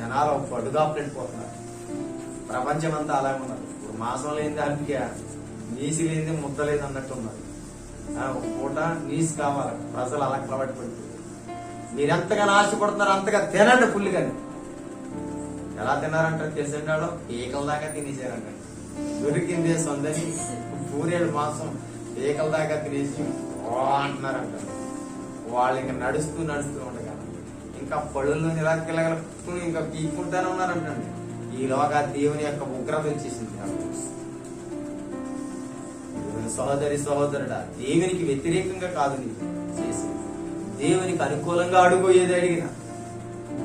జనాలు పడుగా వెళ్ళిపోతున్నారు. ప్రపంచం అంతా అలాగే ఉన్నారు. ఇప్పుడు మాంసం లేనిది అల్పిక, నీసి లేనిది ముద్ద లేదు అన్నట్టు ఉన్నారు. ఒక పూట నీసి కావాలి, ప్రజలు అలా కలబడి పడుతుంది. మీరెంతగా ఆశపడుతున్నారు అంతగా తినండి ఫుల్గా. ఎలా తిన్నారంటారు తెలిసిన వాళ్ళు ఏకల దాకా తినేసారంట. దొరికిందే సొందని పూరేడు మాంసం ఏకల దాకా తినేసి అంటున్నారంట. వాళ్ళు ఇంకా నడుస్తూ ఉండగా ఇంకా పళ్ళులో నిలకలుపుకుని ఇంకా పీక్కుంటానే ఉన్నారంటండి. ఈలోగా దేవుని యొక్క ఉగ్రత వచ్చేసింది. సహోదరి సహోదరుడా, దేవునికి వ్యతిరేకంగా కాదు నీకు చేసి, దేవునికి అనుకూలంగా అడుగు ఏది అడిగినా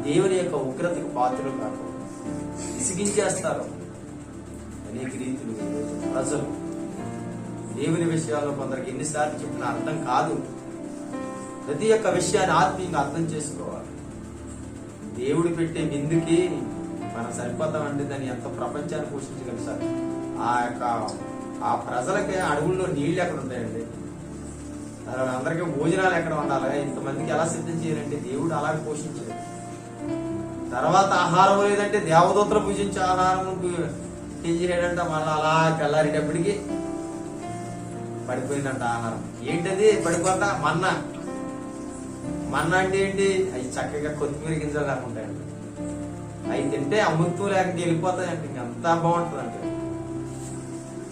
దేవుని యొక్క ఉగ్రతకు పాత్రలు కాకూడదు. విసిగించేస్తారు అనేక రీతులు ప్రజలు. దేవుని విషయాల్లో కొందరికి ఎన్నిసార్లు చెప్పినా అర్థం కాదు. ప్రతి ఒక్క విషయాన్ని ఆత్మీయంగా అర్థం చేసుకోవాలి. దేవుడు పెట్టే విందుకి మనం సరిపోతామంటే దాన్ని ఎంత ప్రపంచాన్ని పోషించగలరు సార్. ఆ ప్రజలకి అడవుల్లో నీళ్లు ఎక్కడ ఉంటాయండి, అందరికీ భోజనాలు ఎక్కడ ఉండాలి, ఇంతమందికి ఎలా సిద్ధం చేయాలంటే దేవుడు అలాగే పోషించాడు. తర్వాత ఆహారం లేదంటే దేవదూతలు పూజించే ఆహారం ఏం చేయడంట, మళ్ళీ అలా తెల్లారేటప్పటికి పడిపోయిందంట ఆహారం. ఏంటది పడిపోతా? మన్నా అంటే ఏంటి? అవి చక్కగా కొత్తిమీర గింజలు దాకా ఉంటాయండి. అవి తింటే అమృతం లేకపోతే వెళ్ళిపోతాయంటే ఇంకంతా బాగుంటుందంటే.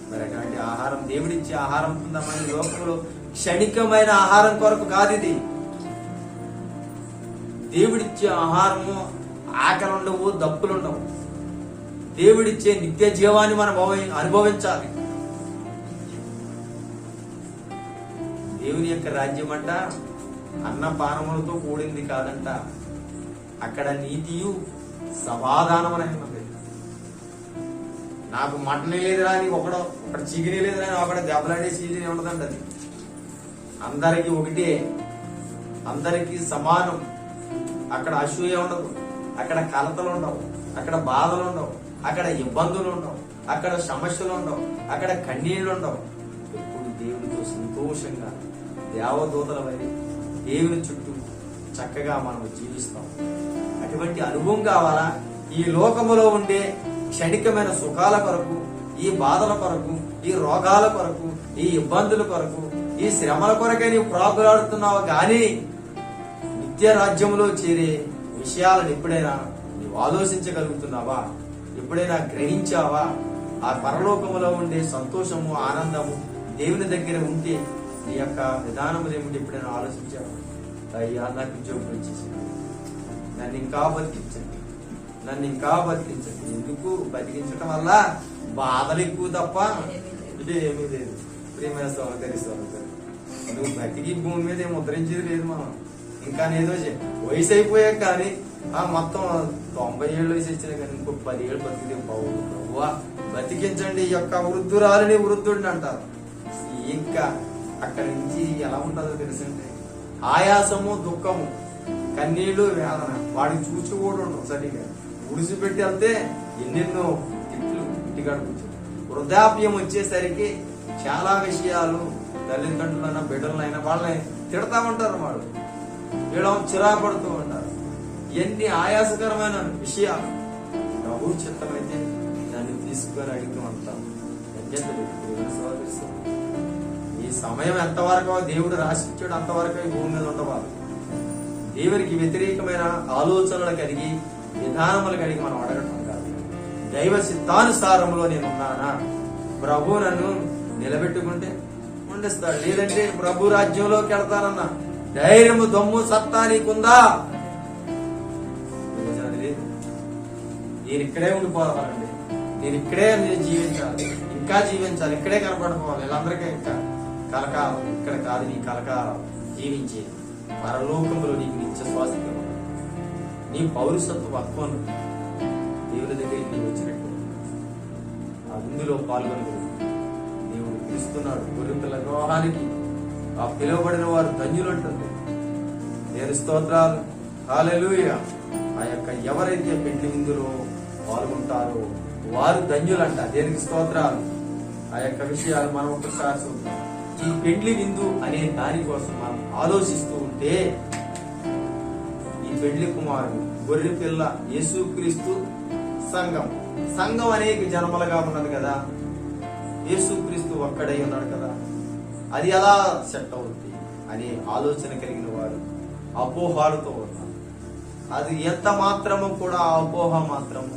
మరి అటువంటి ఆహారం, దేవుడిచ్చే ఆహారం పొందామని లోకంలో క్షణికమైన ఆహారం కొరకు కాదు ఇది. దేవుడిచ్చే ఆహారము ఆకలి ఉండవు, దప్పులు ఉండవు. దేవుడిచ్చే నిత్య జీవాన్ని మనం అనుభవించాలి. దేవుని యొక్క రాజ్యం అంట అన్నపానములతో కూడింది కాదంట. అక్కడ నీతియు సమాధానమనేది. నాకు మటన్ లేదురా అని ఒకడు చికెన్ లేదురా అని ఒకడ దెబ్బలాడే సీజన్ ఉండదండి. అది అందరికి ఒకటే, అందరికి సమానం. అక్కడ అసూయ ఉండదు, అక్కడ కలతలు ఉండవు, అక్కడ బాధలు ఉండవు, అక్కడ ఇబ్బందులు ఉండవు, అక్కడ సమస్యలు ఉండవు, అక్కడ కన్నీళ్లు ఉండవు. ఎప్పుడు దేవునితో సంతోషంగా దేవదూతల వరి దేవుని చుట్టూ చక్కగా మనం జీవిస్తాం. అటువంటి అనుభవం కావాలా? ఈ లోకములో ఉండే క్షణికమైన సుఖాల కొరకు, ఈ బాధల కొరకు, ఈ రోగాల కొరకు, ఈ ఇబ్బందుల కొరకు, ఈ శ్రమల కొరకే నీవు ప్రాకులాడుతున్నావు గాని నిత్య రాజ్యంలో చేరే విషయాలను ఎప్పుడైనా నీవు ఆలోచించగలుగుతున్నావా? ఎప్పుడైనా గ్రహించావా? ఆ పరలోకములో ఉండే సంతోషము, ఆనందము దేవుని దగ్గర ఉంటే నీ యొక్క విధానములు ఏమిటి ఎప్పుడైనా ఆలోచించావా? అయ్యా నాకు ఉద్యోగం వచ్చేసింది, నన్ను ఇంకా బతికించండి, నన్ను ఇంకా బతికించండి. ఎందుకు? బతికించడం వల్ల బాధలు ఎక్కువ తప్ప ఇదేమీ లేదు. ప్రియమైన సహోదరి సహోదరు, నువ్వు బతికి భూమి మీద ఏం ముద్రించేది లేదు. మనం ఇంకా ఏదో వయసు అయిపోయాక కానీ మొత్తం 90 ఏళ్ళు వయసు వచ్చినా కానీ ఇంకో 10 ఏళ్ళు బతికితే బాగుంది. బతికించండి ఈ యొక్క వృద్ధురాలిని వృద్ధుడిని అంటారు. ఇంకా అక్కడి నుంచి ఎలా ఉంటుందో తెలుసండి, ఆయాసము, దుఃఖము, కన్నీళ్లు, వేదన. వాడికి చూచి కూడా ఉండవు. సరిగా ఉడిసిపెట్టి వెళ్తే ఎన్నెన్నో తిట్లు ఇంటికాడ కూర్చొని. వృద్ధాప్యం వచ్చేసరికి చాలా విషయాలు తల్లిదండ్రులైనా బిడ్డలైనా వాళ్ళని తిడతా ఉంటారు. వాళ్ళు వీళ్ళం చిరాపడుతూ ఉంటారు. ఎన్ని ఆయాసకరమైన విషయాలు ప్రభు చిత్తమైతే దాన్ని తీసుకొని అడిగి ఉంటాం. ఈ సమయం ఎంతవరకు దేవుడు రాసిచ్చాడు అంతవరకు భూమి మీద ఉండవాలి. దేవునికి వ్యతిరేకమైన ఆలోచనలు కలిగి, విధానములు కలిగి మనం అడగటం కాదు. దైవ సిద్ధానుసారంలో నేను ఉన్నానా, ప్రభు నన్ను నిలబెట్టుకుంటే ఉండిస్తాడు. లేదంటే ప్రభు రాజ్యంలోకి వెళ్తానన్నా ధైర్యము, దమ్ము, సత్తా నీకుందా? నేను ఇక్కడే ఉండిపోవాలండి, నేను ఇక్కడే జీవించాలి, ఇంకా జీవించాలి, ఇక్కడే కనపడిపోవాలి. వీళ్ళందరికీ ఇంకా కలకాలం ఇక్కడ కాదు, నీ కలకాలం జీవించే పరలోకంలో నీకు నిత్య స్వాస్థ్యం, నీ పౌరసత్వ హక్కును దేవుని దగ్గరికి నీవు వచ్చినట్టు అందులో పాల్గొనగలరు. దేవుడు పిలుస్తున్నాడు గొర్రెపిల్ల వివాహానికి. ఆ పిలువబడిన వారు ధన్యులు అంటుంది. నేను స్తోత్రాలు, హల్లెలూయా. ఆ యొక్క ఎవరైతే పెండ్లి విందులో పాల్గొంటారో వారు ధన్యులంట. దేనికి స్తోత్రాలు. ఆ యొక్క విషయాలు మనం ఒకసారి చూద్దాం. ఈ పెండ్లి విందు అనే దానికోసం మనం ఆలోచిస్తూ ఉంటే ఈ పెండ్లి కుమారుడు గొర్రె పిల్ల యేసుక్రీస్తు సంఘం. సంఘం అనేక జన్మలుగా ఉన్నది కదా, యేసుక్రీస్తు ఒక్కడై ఉన్నాడు కదా, అది ఎలా సెట్ అవుతుంది అనే ఆలోచన కలిగిన వారు అపోహాలతో ఉన్నారు. అది ఎంత మాత్రము కూడా అపోహ మాత్రము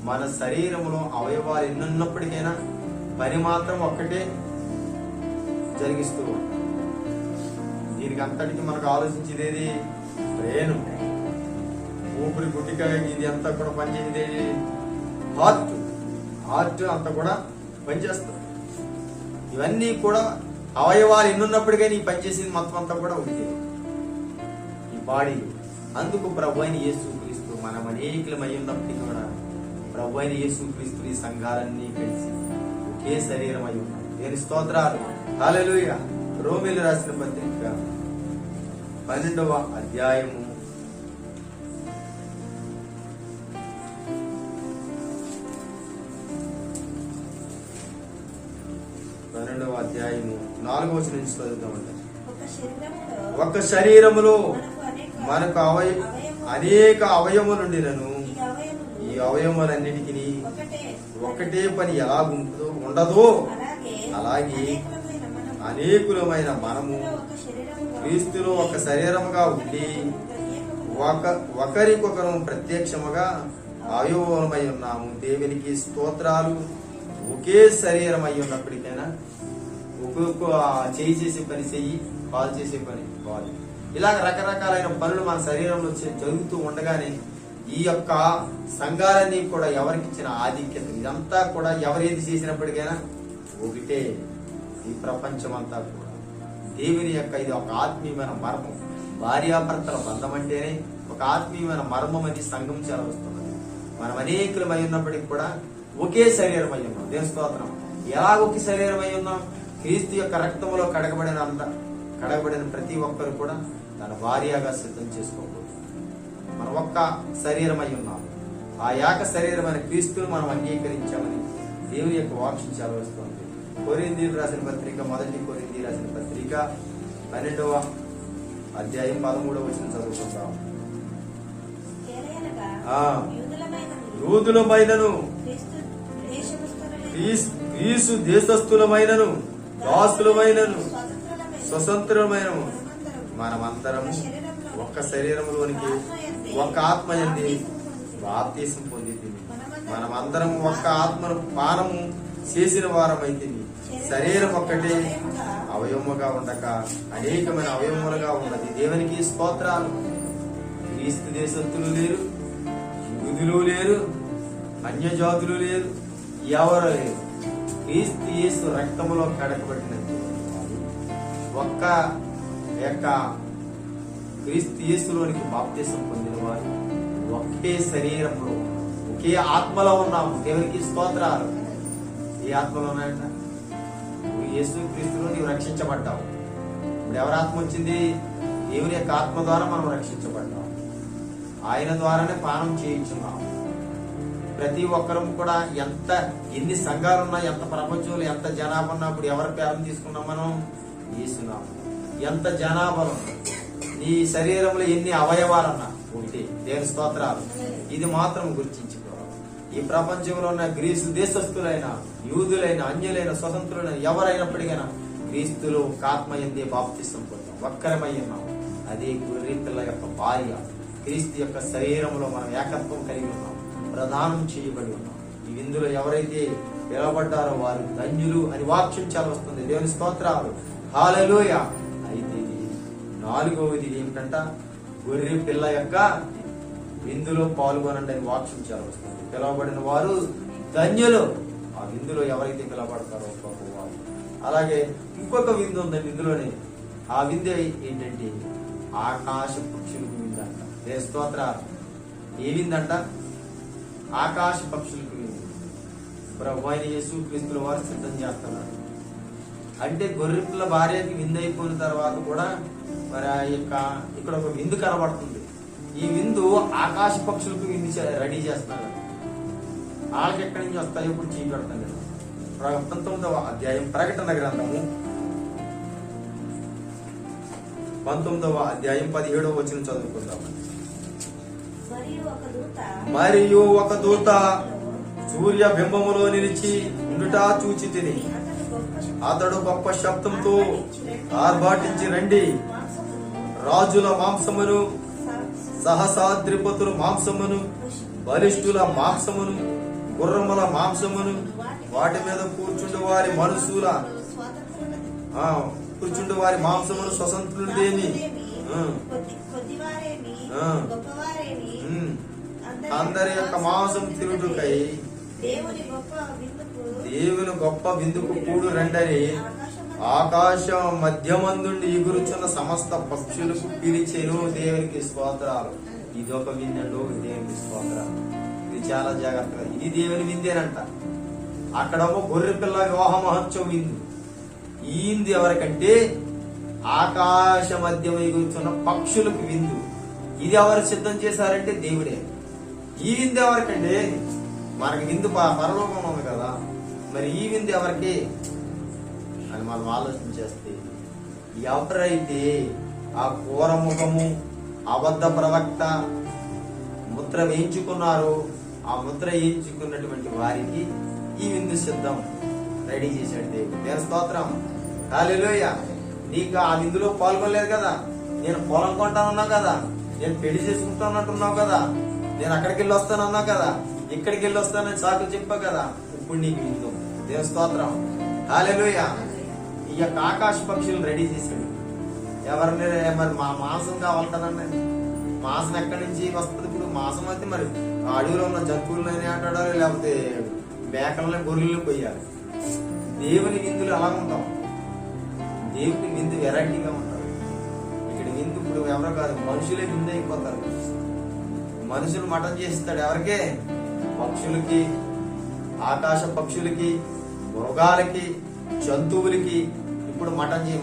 మన శరీరంలో అవయవాలు ఎన్నున్నప్పటికైనా పని మాత్రం ఒక్కటే జరిగిస్తూ ఉంటాం. దీనికి అంతటికి మనకు ఆలోచించేది బ్రెయిన్, ఊపిరి గుట్టికాయ, ఇది అంతా కూడా పనిచేసేది హార్ట్ అంతా కూడా పనిచేస్తుంది. ఇవన్నీ కూడా అవయవాలు ఎన్నున్నప్పటికైనా ఈ పనిచేసేది మొత్తం అంతా కూడా ఒకటి ఈ బాడీ. అందుకు ప్రభు అయిన యేసుక్రీస్తు మనం అనేకులమై ఉన్నప్పటికీ కూడా ప్రభు అయిన యేసుక్రీస్తు ఈ సంఘాలన్నీ కలిసి ఒకే శరీరం అయి ఉన్నాయి. దేని స్తోత్రాలు, హల్లెలూయా. రోమీయులకు రాసిన పత్రిక 12వ అధ్యాయము 4వ వచనం నుంచి చదువుతామంటే, ఒక శరీరములో మనకు అనేక అవయవములుండినను ఈ అవయవములన్నిటికీ ఒకటే పని ఉండదో అలాగే అనేకులమైన మనము క్రీస్తులో ఒక శరీరముగా ఉండి ఒకరికొకరు ప్రత్యక్షముగా అవయవమై ఉన్నాము. దేవునికి స్తోత్రాలు. ఒకే శరీరం అయి ఉన్నప్పటికైనా ఒక్కొక్క చేయి చేసే పని చెయ్యి, కాలు చేసే పని కాలు, ఇలాగ రకరకాలైన పనులు మన శరీరంలో జరుగుతూ ఉండగానే ఈ యొక్క సంఘాలన్నీ కూడా ఎవరికి ఇచ్చిన ఆధిక్యత, ఇదంతా కూడా ఎవరేది చేసినప్పటికైనా ఒకటే. ఈ ప్రపంచం అంతా కూడా దేవుని యొక్క ఇది ఒక ఆత్మీయమైన మర్మం. భార్యాభర్తల బంధం అంటేనే ఒక ఆత్మీయమైన మర్మం అని సంఘం చెలవిస్తున్నది. మనం అనేకులమై ఉన్నప్పటికీ కూడా ఒకే శరీరం అయి ఉన్నాం. దేవుని స్తోత్రం. ఎలా ఒకే శరీరం అయి ఉన్నాం? క్రీస్తు యొక్క రక్తంలో కడగబడిన ప్రతి ఒక్కరు కూడా తన భార్యగా సిద్ధం చేసుకోకూడదు. మనం ఒక్క శరీరం అయి ఉన్నాం. ఆ ఏక శరీరమైన క్రీస్తును మనం అంగీకరించామని దేవుని యొక్క వాక్యం చెలవిస్తుంది. కొరింథీయులకు రాసిన పత్రిక, 1 కొరింథీయులకు రాసిన పత్రిక 12వ అధ్యాయం 13వ వచనం చదువుకుంటాం. యూదులమైనను క్రీస్తు దేశస్థులమైనను దాసులమైనను స్వతంత్రమైనను మనమందరము ఒక్క శరీరంలోనికి ఒక్క ఆత్మ యందు బాప్తిసం పొందితిమి. మనమందరం ఒక్క ఆత్మను పానము చేసిన వారమైతే శరీరం ఒక్కటే అవయవముగా ఉండక అనేకమైన అవయవములుగా ఉన్నది. దేవునికి స్తోత్రాలు. క్రీస్తు దేశస్థులు లేరు, యూదులు లేరు, అన్యజాతులు లేరు, ఎవరు లేరు. క్రీస్తు యేసు రక్తములో కడగబడినది ఒక్క యొక్క క్రీస్తు యేసులోనికి బాప్తిసం పొందిన వారు ఒకే శరీరంలో ఒకే ఆత్మలో ఉన్నాము. దేవునికి స్తోత్రాలు. ఏ ఆత్మలో ఉన్నాయంట? యేసు క్రీస్తులో నీవు రక్షించబడ్డావు. ఇప్పుడు ఎవరి ఆత్మ వచ్చింది? దేవుని యొక్క ఆత్మ ద్వారా మనం రక్షించబడ్డాం. ఆయన ద్వారానే పానం చేయించున్నాం. ప్రతి ఒక్కరం కూడా ఎన్ని సంఘాలు ఉన్నా, ఎంత ప్రపంచంలో ఎంత జనాభా ఉన్నప్పుడు ఎవరి పేరం తీసుకున్నాం? మనం యేసునాం. ఎంత జనాభా ఉన్నా, నీ శరీరంలో ఎన్ని అవయవాలన్నా ఒకటి. దేవుని స్తోత్రాలు. ఇది మాత్రం గుర్తించుకోవాలి. ఈ ప్రపంచంలో ఉన్న గ్రీసు దేశస్థులైన, యూదులైన, అన్యులైన, స్వతంత్రులైన ఎవరైనప్పటికైనా క్రీస్తులో ఆత్మ యందే బాప్తిసం పొందాం. ఒక్కరమై ఉన్నాం. అదే గొర్రె పిల్ల యొక్క భార్య. క్రీస్తు యొక్క శరీరంలో మనం ఏకత్వం కలిగి ఉన్నాం, ప్రదానం చేయబడి ఉన్నాం. ఈ విందులో ఎవరైతే పిలవబడ్డారో వారు ధన్యులు అని వాక్యం వస్తుంది. దేవుని స్తోత్రాలు, హల్లెలూయా. అయితే 4వది ఏమిటంట? గొర్రె పిల్ల యొక్క విందులో పాల్గొనండి అని వాక్యం వస్తుంది. పిలవబడిన వారు ధన్యులు. ఆ విందులో ఎవరైతే పిలవబడతారో వారు. అలాగే ఇంకొక విందు ఉందండి ఇందులోనే. ఆ విందు ఏంటంటే ఆకాశ పక్షులకు విందంట. దేవుని స్తోత్రాలు. ఏ విందంట? ఆకాశ పక్షులకు విందు. ప్రభువైన యేసుక్రీస్తుల వారు సిద్ధం చేస్తున్నారు. అంటే గొర్రెపిల్ల భార్యకి విందు అయిపోయిన తర్వాత కూడా మరి ఆ యొక్క ఇక్కడ ఒక విందు కనబడుతుంది. ఈ విందు ఆకాశ పక్షులకు విందు రెడీ చేస్తున్నారు. వాళ్ళకి ఎక్కడి నుంచి వస్తాయో ఇప్పుడు చూపెడతాను నేను. 19వ అధ్యాయం ప్రకటన గ్రంథము 19వ అధ్యాయం 17వ వచనం చదువుకుందాం. మరియు ఒక దూత సూర్య బింబములో నిలిచి ఉండుట చూచి తిని అతడు గొప్ప శబ్దంతో ఆర్భాటించి, రండి, రాజుల మాంసమును, సహస్రాధిపతుల మాంసమును, బలిష్ఠుల మాంసమును, గుర్రముల మాంసమును, వాటి మీద కూర్చుండు వారి మనుషుల కూర్చుండు వారి మాంసమును స్వతంత్రులేని అందరి యొక్క మాంసం తిరుగుకై దేవుని గొప్ప విందుకు కూడు రండని ఆకాశం మధ్యమందుండి ఎగురుచున్న సమస్త పక్షులకు పిలిచెను. దేవునికి స్తోత్రాలు. ఇది ఒక విందండు, దేవునికి స్తోత్రాలు. ఇది చాలా జాగ్రత్తగా, ఇది దేవుని విందేనంట. అక్కడ ఒక గొర్రె పిల్ల వివాహ మహోత్సవం విందు. ఈ విందు ఎవరికంటే ఆకాశ మధ్యం ఎగురుచున్న పక్షులకు విందు. ఇది ఎవరు సిద్ధం చేశారంటే దేవుడే. ఈ విందు ఎవరికంటే మనకి విందు పరలోకం ఉంది కదా, మరి ఈ విందు ఎవరికి అని మనం ఆలోచన చేస్తే, ఎవరైతే ఆ ఘోరముఖము అబద్ధ ప్రవక్త ముద్ర వేయించుకున్నారో, ఆ ముద్ర వేయించుకున్నటువంటి వారికి ఈ విందు సిద్ధం రెడీ చేశాడు దేవుడు. నేను స్తోత్రం. హల్లెలూయా. నీకు ఆ విందులో పాల్గొనలేదు కదా, నేను పొలం కొంటానన్నావు కదా, నేను పెళ్లి చేసుకుంటానంటున్నావు కదా, నేను అక్కడికి వెళ్ళి వస్తానన్నావు కదా, ఇక్కడికి వెళ్ళి వస్తానని సాకులు చెప్పావు కదా, ఇప్పుడు నీకు విందు. దేవుని స్తోత్రం. హల్లెలూయా. ఈ యొక్క ఆకాశ పక్షులు రెడీ చేశాడు. ఎవరిని మరి మా మాంసం కావాలి కదండి, మాంసం ఎక్కడి నుంచి వస్తుంది? ఇప్పుడు మాంసం అయితే మరి అడవిలో ఉన్న జంతువులని అంటాడో, లేకపోతే మేకలని గొర్రెలను పోయాలి. దేవుని విందులు అలా ఉంటాం. దేవుని విందు వెరైటీగా ఉంటారు. ఇక్కడ విందు ఇప్పుడు ఎవరో కాదు, మనుషులే విందు అయిపోతారు. మనుషులు మటన్ చేస్తాడు ఎవరికే? పక్షులకి, ఆకాశ పక్షులకి, మృగాలకి, జంతువులకి. ఇప్పుడు మనిషికి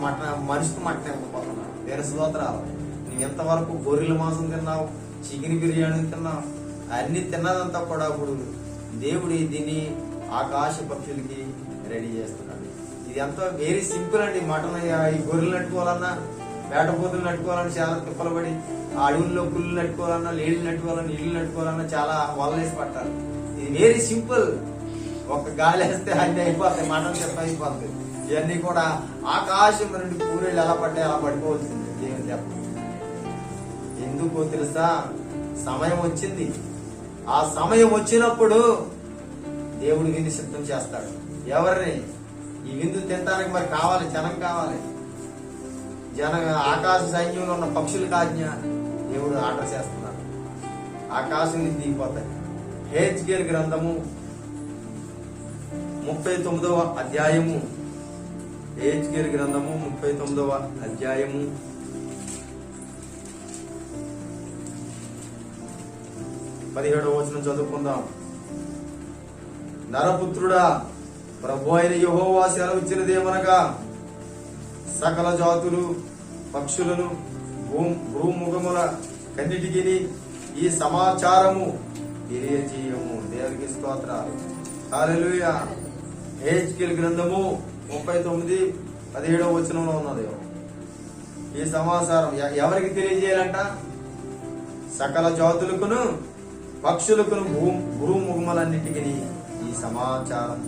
మటన్ ఇవ్వకపోతున్నాడు. వేరే స్తోత్రాలు. నువ్వు ఎంతవరకు గొర్రెల మాంసం తిన్నావు, చికెన్ బిర్యానీ తిన్నావు, అన్ని తిన్నదంతా కూడా ఇప్పుడు దేవుడు దీన్ని ఆకాశ పక్షులకి రెడీ చేస్తున్నాడు. ఇది ఎంతో వెరీ సింపుల్ అండి. మటన్ ఈ గొర్రెలు నట్టుకోవాలన్నా, వేటపోతులు నట్టుకోవాలన్నా చాలా తిప్పలు పడి, ఆ అడవుల్లో పుల్లు నట్టుకోవాలన్నా, లేళ్ళు నట్టుకోవాలన్నా, ఇళ్ళు నట్టుకోవాలన్నా చాలా వలలేసి పట్టాలి. ఇది వెరీ సింపుల్. ఒక గాలి వేస్తే అన్ని అయిపోతాయి, మటన్ చెప్ప అయిపోతుంది. ఇవన్నీ కూడా ఆకాశం నుండి పూరేళ్ళు ఎలా పడ్డాయి అలా పడిపోవలసింది. దేవుని చెప్ప ఎందుకో తెలుసా? సమయం వచ్చింది. ఆ సమయం వచ్చినప్పుడు దేవుడు విందు సిద్ధం చేస్తాడు. ఎవరిని? ఈ విందు తినడానికి మరి కావాలి, జనం కావాలి. ఆకాశ సైన్యంలో ఉన్న పక్షులకు ఆజ్ఞ దేవుడు ఆర్డర్ చేస్తున్నాడు. ఆకాశం నుంచి దిగిపోతాయి. హెజ్కేలు గ్రంథము 39వ అధ్యాయము, హెజ్కేలు గ్రంథము 39వ అధ్యాయము 17వ వచనం చదువుకుందాం. నరపుత్రుడా, ప్రభు అయిన యెహోవా సెలవిచ్చినదేమనగా, సకల జాతులు పక్షులను భూముఖముల కన్నిటికి ఈ సమాచారము తెలియజేయము. దేవునికి స్తోత్రాలు. హల్లెలూయా. హెజ్కేలు గ్రంథము 39:17 వచనంలో ఉన్నది. ఈ సమాచారం ఎవరికి తెలియజేయాలంట? సకల జాతులకును పక్షులకును భూముఖములన్నిటికీ ఈ సమాచారం.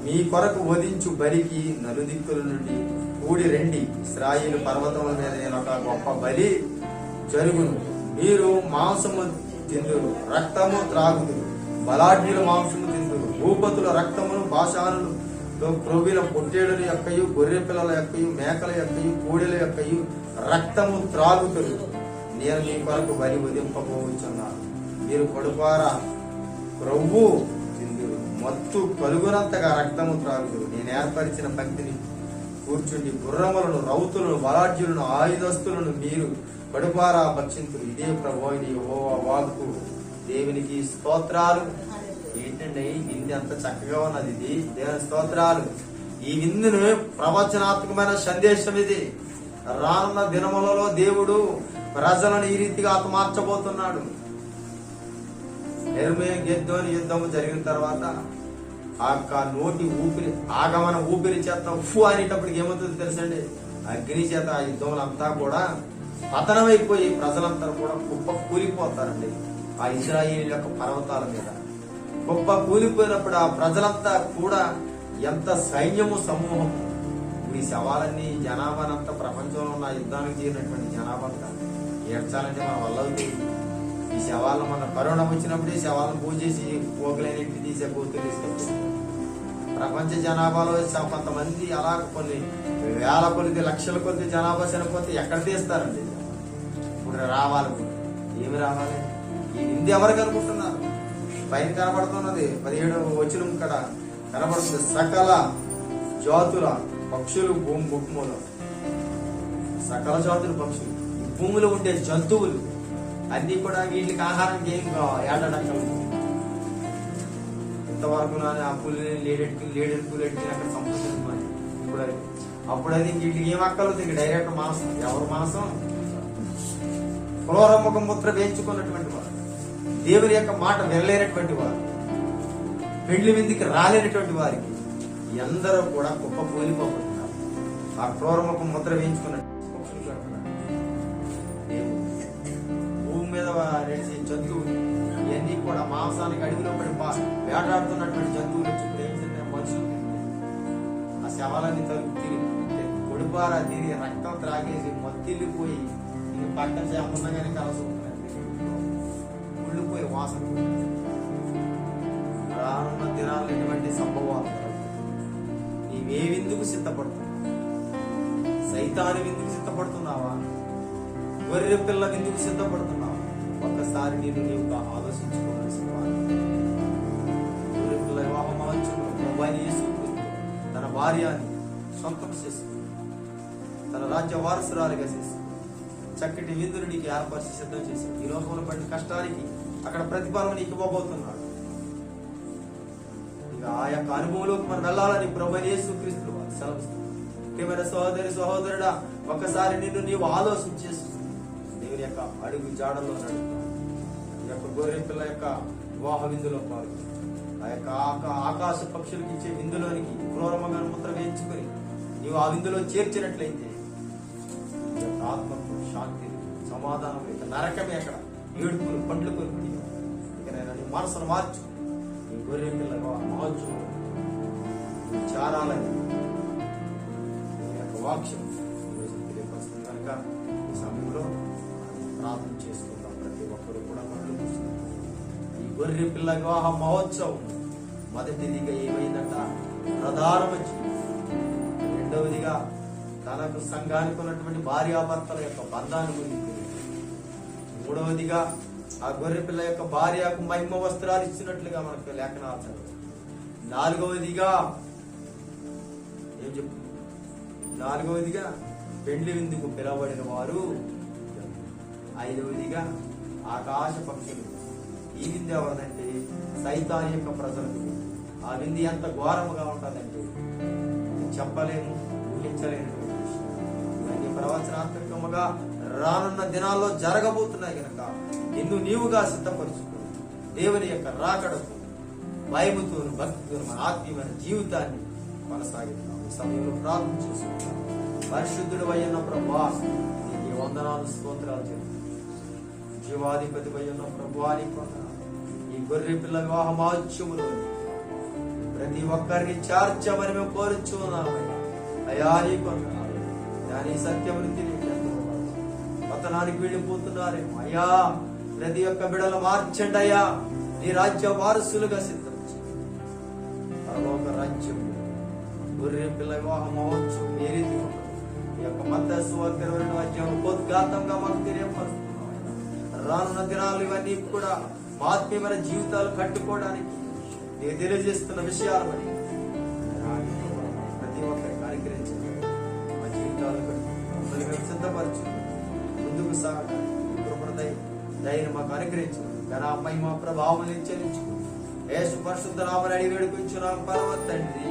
మీ కొరకు వధించు బలికి నలుదిక్కుల నుండి కూడి రండి. ఇశ్రాయేలు పర్వతముల మీద నేను ఒక గొప్ప బలి జరుగును. మీరు మాంసము తిందురు, రక్తము త్రాగుదురు. బలాఢ్యుల మాంసము తిందురు. భూపతుల రక్తమును, భాషానులు క్రొవ్విన పొట్టేడుల యొక్కయు, గొర్రె పిల్లల యొక్కయు, మేకల యొక్కయు, కోడెల యొక్కయు రక్తము త్రాగుతురు. నేను మీ కొరకు బలి వధింపబోచున్నాను. మీరు కడుపారా క్రొవ్వు తిందురు, మత్తు కలుగునంతగా రక్తము త్రాగుదురు. నేను ఏర్పరిచిన పంక్తిని కూర్చుండి గుర్రములను, రౌతులను, బలాఢ్యులను, ఆయుధస్తులను మీరు కడుపారా భక్షింతురు. ఇదే ప్రభువైన యెహోవా వాక్కు. దేవునికి స్తోత్రాలు. ఏంటండి విందు ఎంత చక్కగా ఉన్నది. ఇది దేవుని స్తోత్రాలు. ఈ విందును ప్రవచనాత్మకమైన సందేశం ఇది. రానున్న దినములలో దేవుడు ప్రజలను ఈ రీతిగా మార్చబోతున్నాడు. యెర్మీయా గిద్యోను యుద్ధము జరిగిన తర్వాత ఆ నోటి ఊపిరి, ఆగమన ఊపిరి చేత ఉఫ్ఫు అనేటప్పటికి ఏమవుతుందో తెలుసండి? అగ్ని చేత ఆ యుద్ధములంతా కూడా పతనమైపోయి ప్రజలంతా కూడా కుప్ప కూలిపోతారండి. ఆ ఇశ్రాయేలు యొక్క పర్వతాల మీద కుప్ప కూలిపోయినప్పుడు ఆ ప్రజలంతా కూడా ఎంత సైన్యము సమూహం, ఈ శవాలన్నీ జనాభానంతా ప్రపంచంలో ఉన్న యుద్ధానికి చేరినటువంటి జనాభా ఏడ్చాలంటే మన వల్ల అవుతుంది. ఈ శవాలను మన కరోనా వచ్చినప్పుడు ఈ శవాలను పూజ చేసి పోకలేని తీసే పూర్తి తీసుకొచ్చారు. ప్రపంచ జనాభాలో కొంతమంది అలా కొన్ని వేల కొద్ది లక్షల కొద్ది జనాభా చనిపోతే ఎక్కడ తీస్తారండి? ఇప్పుడు రావాలి, ఏమి రావాలి? ఈ హిందీ ఎవరికి అనుకుంటున్నారు? పైన కనబడుతున్నది 17వ వచనం ఇక్కడ కనబడుతుంది. సకల జాతుల పక్షులు భూమి భూములో, సకల జాతుల పక్షులు, ఈ భూమిలో ఉండే జంతువులు అన్ని కూడా వీటికి ఆహారం ఏం ఏటడక్కలు. ఇంతవరకు ఆ పుల్లిని లేడెడు పుల్లెట్టుకుని అక్కడ సంపూర్ణ ఇప్పుడు అప్పుడు అది వీటికి ఏం అక్కలు ఇంక డైరెక్ట్ మాంసం. ఎవరు మాంసం? క్రూరముఖ ముద్ర వేయించుకున్నటువంటి వారు, దేవుని యొక్క మాట వినలేనటువంటి వారు, పెళ్లి విందుకి రాలేనటువంటి వారికి ఎందరూ కూడా గొప్ప కూలిపోతున్నారు. ఆ క్రూరముఖ ముద్ర వేయించుకున్నట్టు భూమి మీద నడిచే జంతువులు ఇవన్నీ కూడా మాంసానికి అడవిలో పడి వేటాడుతున్నటువంటి జంతువులు ఇప్పుడు ఏం చేస్తే మనుషులు ఆ శవాలన్నీ తిరిగి కొడుపారా తిరిగి రక్తం త్రాగేసి మొత్తిల్లిపోయి ఇంక పక్కన చేపన్నగానే కలసుకుంటున్నాయి, కుళ్ళిపోయి వాసన. రానున్న దినాలు ఎటువంటి సంభవాలు నీవే విందుకు సిద్ధపడుతున్నావు? సైతాను విందుకు సిద్ధపడుతున్నావా? గొర్రె పిల్ల విందుకు సిద్ధపడుతున్నావా? ఒక్కసారి నీవు ఆలోచించుకోవాల్సిన గొర్రె పిల్ల వివాహం తన భార్యని సొంతం చేసుకుని తన రాజ్య వారసురాలుగా చేసి చక్కటి విందులు నీకు ఏర్పరిచి సిద్ధం చేశాడు. ఈ లోకంలో పడిన కష్టానికి అక్కడ ప్రతిఫలం నీకు ఇవ్వబోతున్నాడు. ఇక ఆ యొక్క అనుభవంలోకి మనం వెళ్ళాలని ప్రభువైన యేసుక్రీస్తు వారు సెలవిస్తున్నారు. సహోదరి సహోదరుడా, ఒక్కసారి నీవు ఆలోచన చేస్తూ దేవుని యొక్క అడుగు జాడల్లో నడుపుతావు. ఈ యొక్క గొర్రె పిల్ల యొక్క వివాహ విందులో పాల్గొని ఆ యొక్క ఆకాశ పక్షులకు ఇచ్చే విందులోనికి క్రూరముగా ముద్ర వేయించుకొని నీవు ఆ విందులో చేర్చినట్లయితే ఆత్మకు శాంతి, సమాధానం, ఇక నరకమే అక్కడ ఏడుపులు పండ్లు కొనుక్కుని ఇక నేను మనసును మార్చు. ఈ గొర్రె పిల్లగా మార్చు చారాలని యొక్క వాక్యం తెలియపరుస్తుంది కనుక ఈ సమయంలో ప్రార్థన చేసుకుంటాం. ప్రతి ఒక్కరు కూడా పనులు చూస్తున్నారు. ఈ గొర్రె పిల్ల వివాహ మహోత్సవం మొదటిదిగా ఏమైందంట? ప్రధానమంచి. రెండవదిగా తనకు సంఘానికి ఉన్నటువంటి భార్యాభర్తల యొక్క బంధాన్ని గురించి. మూడవదిగా ఆ గొర్రె పిల్ల యొక్క భార్యకు మహిమ వస్త్రాలు ఇచ్చినట్లుగా మనకు లేఖనాలు చదువు. నాలుగవదిగా ఏం చెప్పు? నాలుగవదిగా పెండ్లి విందుకు పిలవబడిన వారు. ఐదవదిగా ఆకాశ పక్షులు. ఈ విందు ఎవరిదంటే సైతాన్ యొక్క ప్రజలకు. ఆ విందు ఎంత ఘోరముగా ఉంటుందంటే చెప్పలేము, ఊహించలేము. ఇవన్నీ ప్రవచనాత్మకముగా రానున్న దినాల్లో జరగబోతున్నాయి కనుక నిన్ను నీవుగా సిద్ధపరుచుకో. దేవుని యొక్క రాకడకు భయముతో భక్తితో మన ఆత్మీయమైన జీవితాన్ని కొనసాగిస్తాం. ఈ సమయంలో ప్రార్థన చేసుకుంటాం. పరిశుద్ధుడు అయిన ప్రభువా, నీకు వందనాలు స్తోత్రాలు చెప్తాం. జీవాధిపతి అయిన ప్రభువానికి వందనాలు. ఈ గొర్రె పిల్ల వివాహ మహోత్సవములో ప్రతి ఒక్కరిని చేర్చమని మేము కోరుచున్నామయ్యా. అయ్యా నీకు వందనాలు. దాని సత్యమును పతనానికి వెళ్ళిపోతున్నారేమో అయ్యా. ప్రతి ఒక్క బిడలు మార్చండి అయ్యా. నీ రాజ్య వారసులుగా సిద్ధం పరలోక రాజ్యం గొర్రె పిల్ల వివాహ మహోత్సవం ఏ రీతి ఉండదు. ఈ యొక్క మత్తయి రాజ్యం ఉపోద్ఘాతంగా మాకు తెలియపరుస్తున్నాం. రానున్న దినాలు ఇవన్నీ కూడా ఆత్మీయమైన జీవితాలు కట్టుకోవడానికి నేను తెలియజేస్తున్న విషయాలు మరి ప్రతి ఒక్కరికి అనుగ్రహించండి. మా జీవితాలు మమ్మల్ని మేము సిద్ధపరచు ముందుకు సాగడానికి ధైర్యం మాకు అనుగ్రహించు. ఘన మహిమ ప్రభావం చెల్లించు. యేసు పరిశుద్ధ నామమున అడిగి వేడుకొంచున్నాము పరమ తండ్రి.